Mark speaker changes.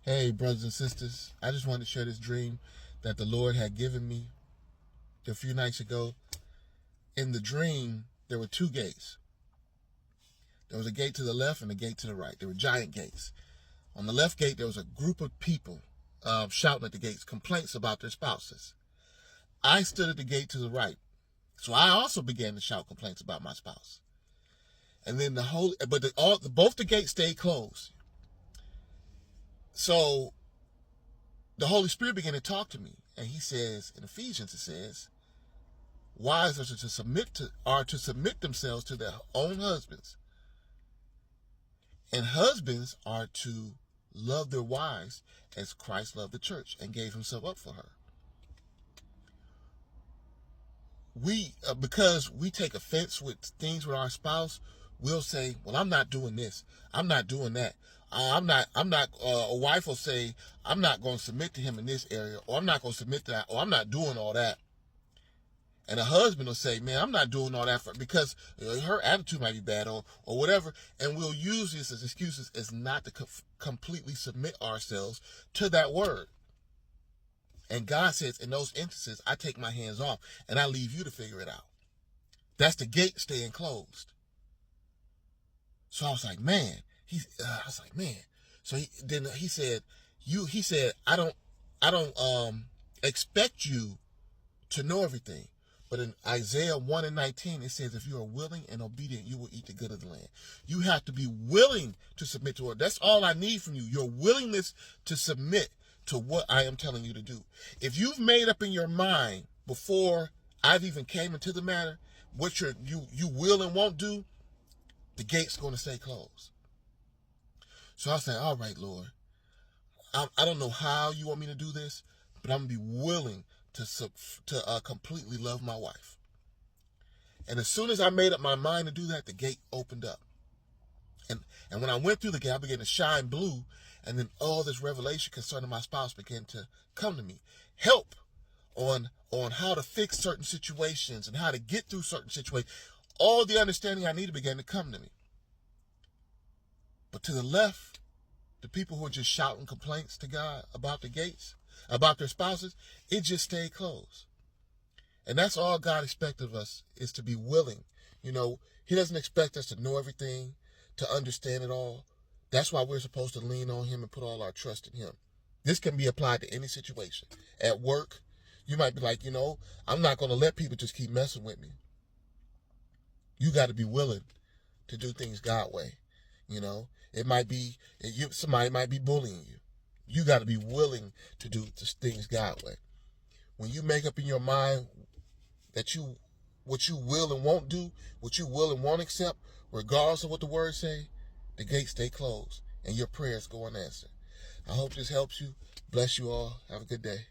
Speaker 1: Hey, brothers and sisters, I just wanted to share this dream that the Lord had given me a few nights ago. In the dream, there were two gates. There was a gate to the left and a gate to the right. There were giant gates. On the left gate, there was a group of people shouting at the gates, complaints about their spouses. I stood at the gate to the right, so I also began to shout complaints about my spouse. And then both the gates stayed closed. So the Holy Spirit began to talk to me, and he says, in Ephesians, it says, wives are to submit themselves to their own husbands, and husbands are to love their wives as Christ loved the church and gave himself up for her. Because we take offense with things with our spouse, we'll say, well, I'm not doing this, I'm not doing that, a wife will say, I'm not going to submit to him in this area, or I'm not going to submit to that, or I'm not doing all that. And a husband will say, man, I'm not doing all that because her attitude might be bad or whatever. And we'll use this as excuses as not to completely submit ourselves to that word. And God says, in those instances, I take my hands off and I leave you to figure it out. That's the gate staying closed. So I was like, man. So he said, I don't expect you to know everything. But in Isaiah 1:19, it says, if you are willing and obedient, you will eat the good of the land. You have to be willing to submit to it. That's all I need from you. Your willingness to submit to what I am telling you to do. If you've made up in your mind before I've even came into the matter, what you will and won't do, the gate's going to stay closed. So I said, all right, Lord, I don't know how you want me to do this, but I'm going to be willing to completely love my wife. And as soon as I made up my mind to do that, the gate opened up. And when I went through the gate, I began to shine blue, and then all this revelation concerning my spouse began to come to me. Help on how to fix certain situations and how to get through certain situations. All the understanding I needed began to come to me. But to the left, the people who are just shouting complaints to God about the gates, about their spouses, it just stayed closed. And that's all God expects of us, is to be willing. He doesn't expect us to know everything, to understand it all. That's why we're supposed to lean on him and put all our trust in him. This can be applied to any situation. At work, you might be like, I'm not going to let people just keep messing with me. You got to be willing to do things God's way. It might be, somebody might be bullying you. You got to be willing to do things God's way. When you make up in your mind that what you will and won't do, what you will and won't accept, regardless of what the words say, the gates stay closed and your prayers go unanswered. I hope this helps you. Bless you all. Have a good day.